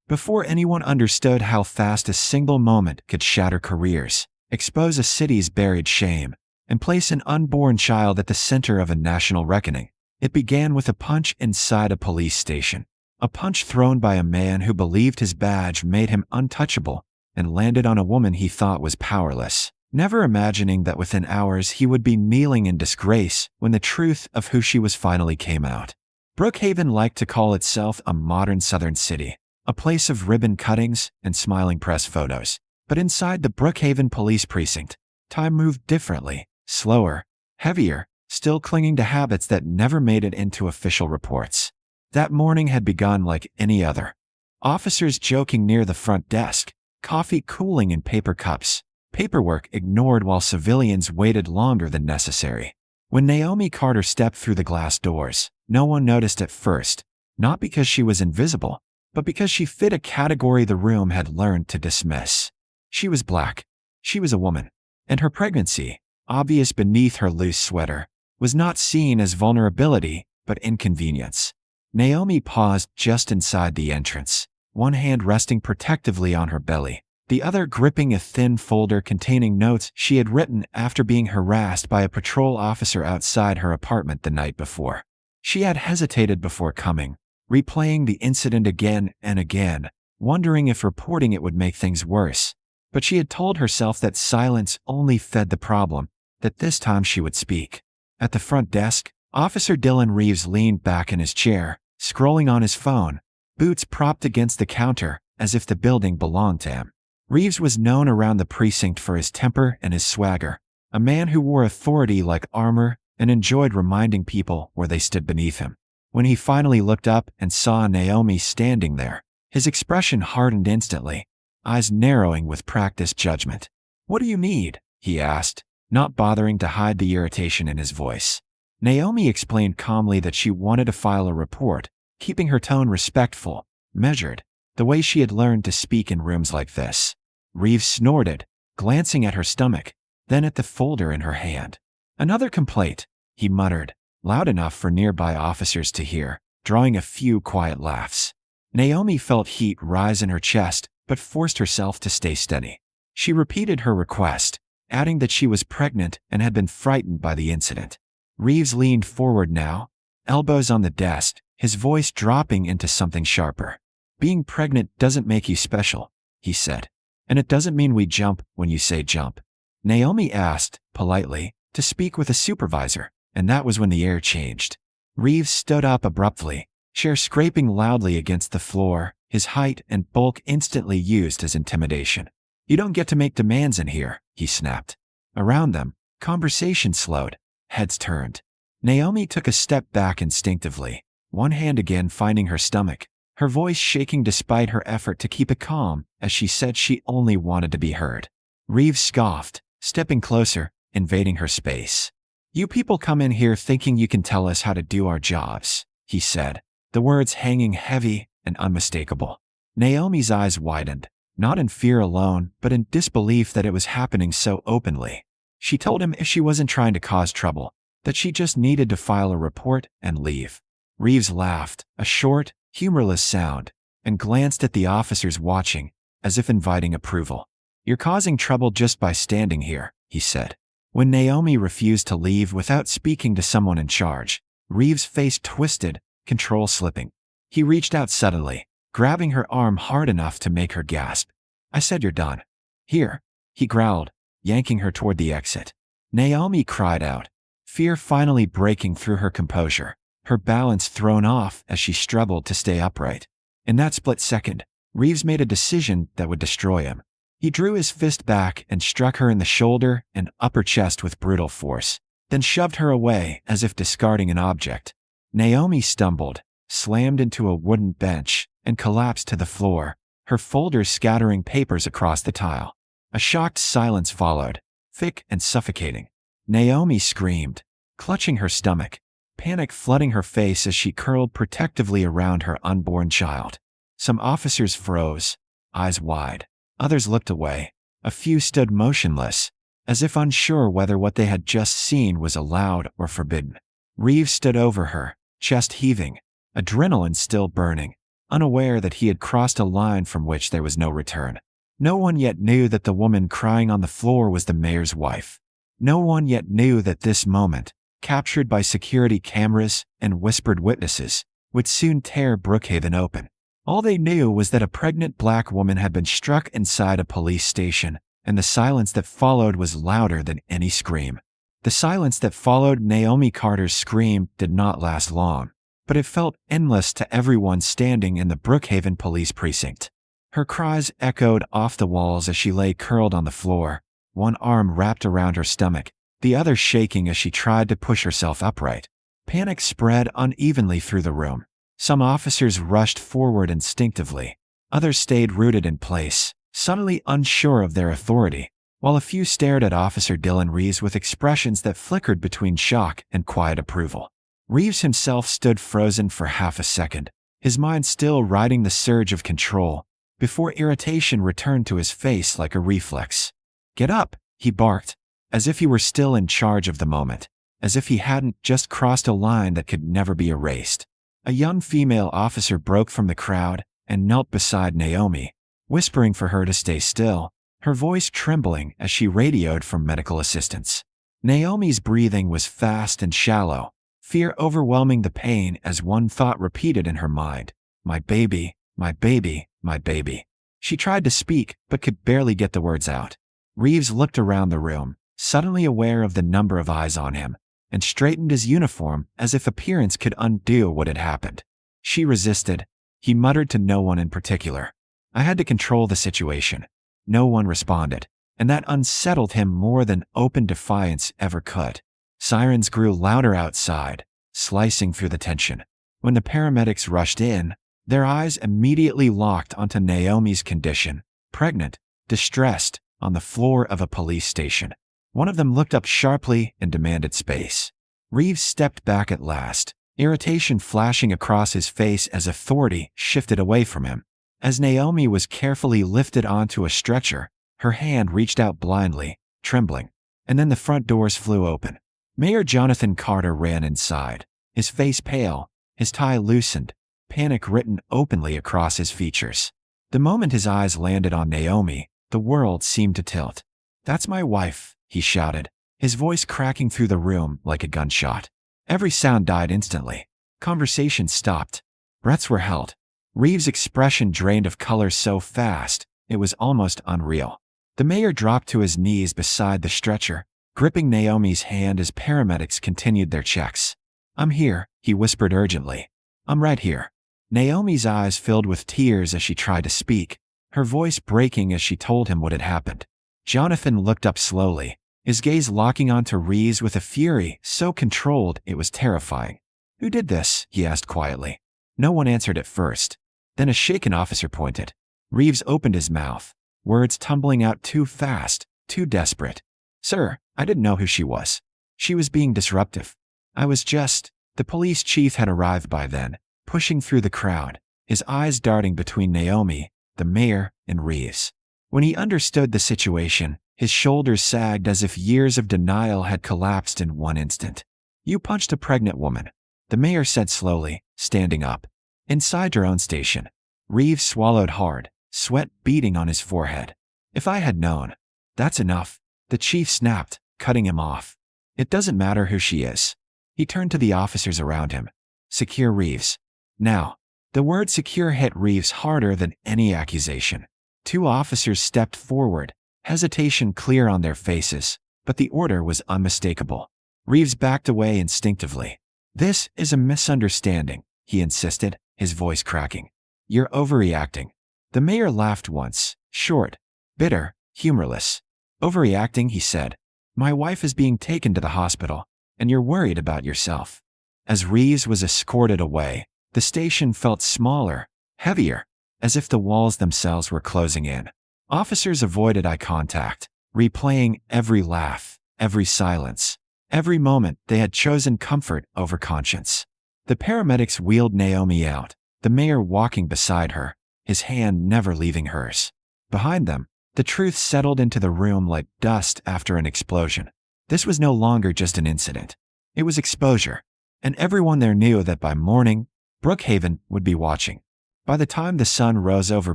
Before anyone understood how fast a single moment could shatter careers, expose a city's buried shame, and place an unborn child at the center of a national reckoning, it began with a punch inside a police station. A punch thrown by a man who believed his badge made him untouchable and landed on a woman he thought was powerless, never imagining that within hours he would be kneeling in disgrace when the truth of who she was finally came out. Brookhaven liked to call itself a modern southern city, a place of ribbon cuttings and smiling press photos. But inside the Brookhaven police precinct, time moved differently, slower, heavier, still clinging to habits that never made it into official reports. That morning had begun like any other. Officers joking near the front desk, coffee cooling in paper cups, paperwork ignored while civilians waited longer than necessary. When Naomi Carter stepped through the glass doors, no one noticed at first, not because she was invisible, but because she fit a category the room had learned to dismiss. She was black. She was a woman. And her pregnancy, obvious beneath her loose sweater, was not seen as vulnerability, but inconvenience. Naomi paused just inside the entrance, one hand resting protectively on her belly, the other gripping a thin folder containing notes she had written after being harassed by a patrol officer outside her apartment the night before. She had hesitated before coming, replaying the incident again and again, wondering if reporting it would make things worse. But she had told herself that silence only fed the problem, that this time she would speak. At the front desk, Officer Dylan Reeves leaned back in his chair, scrolling on his phone, boots propped against the counter as if the building belonged to him. Reeves was known around the precinct for his temper and his swagger, a man who wore authority like armor and enjoyed reminding people where they stood beneath him. When he finally looked up and saw Naomi standing there, his expression hardened instantly, eyes narrowing with practiced judgment. "What do you need?" he asked, not bothering to hide the irritation in his voice. Naomi explained calmly that she wanted to file a report, keeping her tone respectful, measured, the way she had learned to speak in rooms like this. Reeves snorted, glancing at her stomach, then at the folder in her hand. "Another complaint," he muttered, loud enough for nearby officers to hear, drawing a few quiet laughs. Naomi felt heat rise in her chest, but forced herself to stay steady. She repeated her request, adding that she was pregnant and had been frightened by the incident. Reeves leaned forward now, elbows on the desk, his voice dropping into something sharper. "Being pregnant doesn't make you special," he said. "And it doesn't mean we jump when you say jump." Naomi asked, politely, to speak with a supervisor, and that was when the air changed. Reeves stood up abruptly, chair scraping loudly against the floor, his height and bulk instantly used as intimidation. "You don't get to make demands in here," he snapped. Around them, conversation slowed, heads turned. Naomi took a step back instinctively, one hand again finding her stomach, her voice shaking despite her effort to keep it calm as she said she only wanted to be heard. Reeves scoffed, stepping closer, invading her space. "You people come in here thinking you can tell us how to do our jobs," he said, the words hanging heavy and unmistakable. Naomi's eyes widened, not in fear alone, but in disbelief that it was happening so openly. She told him if she wasn't trying to cause trouble, that she just needed to file a report and leave. Reeves laughed, a short, humorless sound, and glanced at the officers watching, as if inviting approval. "You're causing trouble just by standing here," he said. When Naomi refused to leave without speaking to someone in charge, Reeves' face twisted, control slipping. He reached out suddenly, grabbing her arm hard enough to make her gasp. "I said you're done." "Here," he growled, yanking her toward the exit. Naomi cried out, fear finally breaking through her composure, her balance thrown off as she struggled to stay upright. In that split second, Reeves made a decision that would destroy him. He drew his fist back and struck her in the shoulder and upper chest with brutal force, then shoved her away as if discarding an object. Naomi stumbled, slammed into a wooden bench, and collapsed to the floor, her folders scattering papers across the tile. A shocked silence followed, thick and suffocating. Naomi screamed, clutching her stomach, panic flooding her face as she curled protectively around her unborn child. Some officers froze, eyes wide. Others looked away. A few stood motionless, as if unsure whether what they had just seen was allowed or forbidden. Reeves stood over her, chest heaving, adrenaline still burning. unaware that he had crossed a line from which there was no return. No one yet knew that the woman crying on the floor was the mayor's wife. No one yet knew that this moment, captured by security cameras and whispered witnesses, would soon tear Brookhaven open. All they knew was that a pregnant black woman had been struck inside a police station, and the silence that followed was louder than any scream. The silence that followed Naomi Carter's scream did not last long, but it felt endless to everyone standing in the Brookhaven police precinct. Her cries echoed off the walls as she lay curled on the floor, one arm wrapped around her stomach, the other shaking as she tried to push herself upright. Panic spread unevenly through the room. Some officers rushed forward instinctively. Others stayed rooted in place, suddenly unsure of their authority, while a few stared at Officer Dylan Reeves with expressions that flickered between shock and quiet approval. Reeves himself stood frozen for half a second, his mind still riding the surge of control, before irritation returned to his face like a reflex. "Get up," he barked, as if he were still in charge of the moment, as if he hadn't just crossed a line that could never be erased. A young female officer broke from the crowd and knelt beside Naomi, whispering for her to stay still, her voice trembling as she radioed for medical assistance. Naomi's breathing was fast and shallow, fear overwhelming the pain as one thought repeated in her mind: "My baby, my baby, my baby." She tried to speak but could barely get the words out. Reeves looked around the room, suddenly aware of the number of eyes on him, and straightened his uniform as if appearance could undo what had happened. She resisted. He muttered to no one in particular. "I had to control the situation." No one responded, and that unsettled him more than open defiance ever could. Sirens grew louder outside, slicing through the tension. When the paramedics rushed in, their eyes immediately locked onto Naomi's condition, pregnant, distressed, on the floor of a police station. One of them looked up sharply and demanded space. Reeves stepped back at last, irritation flashing across his face as authority shifted away from him. As Naomi was carefully lifted onto a stretcher, her hand reached out blindly, trembling, and then the front doors flew open. Mayor Jonathan Carter ran inside, his face pale, his tie loosened, panic written openly across his features. The moment his eyes landed on Naomi, the world seemed to tilt. "That's my wife," he shouted, his voice cracking through the room like a gunshot. Every sound died instantly. Conversation stopped. Breaths were held. Reeves' expression drained of color so fast, it was almost unreal. The mayor dropped to his knees beside the stretcher, gripping Naomi's hand as paramedics continued their checks. "I'm here," he whispered urgently. "I'm right here." Naomi's eyes filled with tears as she tried to speak, her voice breaking as she told him what had happened. Jonathan looked up slowly, his gaze locking onto Reeves with a fury so controlled it was terrifying. "Who did this?" he asked quietly. No one answered at first. Then a shaken officer pointed. Reeves opened his mouth, words tumbling out too fast, too desperate. "Sir, I didn't know who she was. She was being disruptive. I was just—" The police chief had arrived by then, pushing through the crowd, his eyes darting between Naomi, the mayor, and Reeves. When he understood the situation, his shoulders sagged as if years of denial had collapsed in one instant. "You punched a pregnant woman," the mayor said slowly, standing up. Inside your own station. Reeves swallowed hard, sweat beading on his forehead. "If I had known." "That's enough," the chief snapped, cutting him off. "It doesn't matter who she is." He turned to the officers around him. "Secure Reeves. Now." The word secure hit Reeves harder than any accusation. Two officers stepped forward, hesitation clear on their faces, but the order was unmistakable. Reeves backed away instinctively. "This is a misunderstanding," he insisted, his voice cracking. "You're overreacting." The mayor laughed once, short, bitter, humorless. "Overreacting," he said. "My wife is being taken to the hospital, and you're worried about yourself." As Reeves was escorted away, the station felt smaller, heavier, as if the walls themselves were closing in. Officers avoided eye contact, replaying every laugh, every silence, every moment they had chosen comfort over conscience. The paramedics wheeled Naomi out, the mayor walking beside her, his hand never leaving hers. Behind them, the truth settled into the room like dust after an explosion. This was no longer just an incident. It was exposure, and everyone there knew that by morning, Brookhaven would be watching. By the time the sun rose over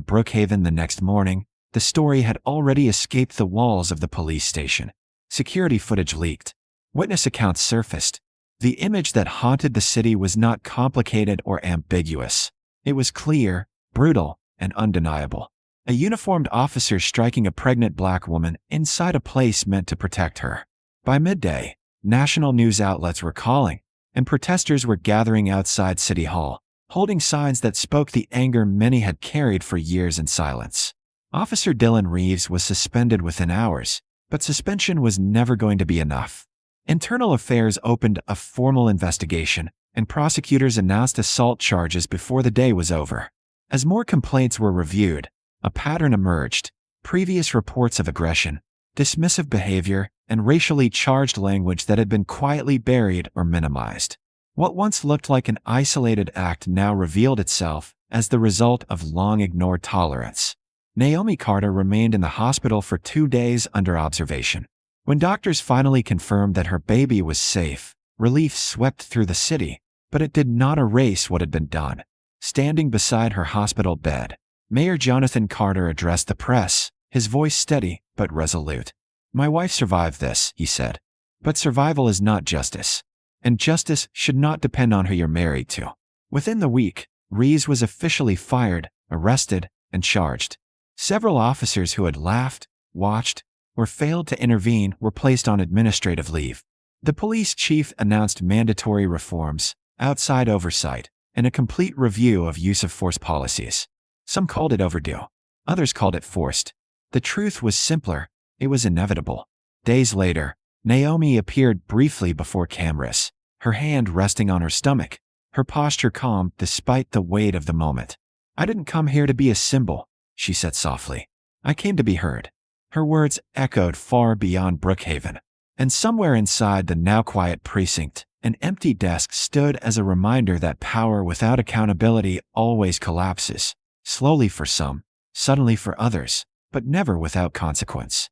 Brookhaven the next morning, the story had already escaped the walls of the police station. Security footage leaked. Witness accounts surfaced. The image that haunted the city was not complicated or ambiguous. It was clear, brutal, and undeniable. A uniformed officer striking a pregnant black woman inside a place meant to protect her. By midday, national news outlets were calling, and protesters were gathering outside City Hall, holding signs that spoke the anger many had carried for years in silence. Officer Dylan Reeves was suspended within hours, but suspension was never going to be enough. Internal Affairs opened a formal investigation, and prosecutors announced assault charges before the day was over. As more complaints were reviewed, a pattern emerged: previous reports of aggression, dismissive behavior, and racially charged language that had been quietly buried or minimized. What once looked like an isolated act now revealed itself as the result of long-ignored tolerance. Naomi Carter remained in the hospital for 2 days under observation. When doctors finally confirmed that her baby was safe, relief swept through the city, but it did not erase what had been done. Standing beside her hospital bed, Mayor Jonathan Carter addressed the press, his voice steady but resolute. "My wife survived this," he said. "But survival is not justice. And justice should not depend on who you're married to." Within the week, Reeves was officially fired, arrested, and charged. Several officers who had laughed, watched, or failed to intervene were placed on administrative leave. The police chief announced mandatory reforms, outside oversight, and a complete review of use of force policies. Some called it overdue. Others called it forced. The truth was simpler: it was inevitable. Days later, Naomi appeared briefly before cameras, her hand resting on her stomach, her posture calm despite the weight of the moment. "I didn't come here to be a symbol," she said softly. "I came to be heard." Her words echoed far beyond Brookhaven. And somewhere inside the now quiet precinct, an empty desk stood as a reminder that power without accountability always collapses, slowly for some, suddenly for others, but never without consequence.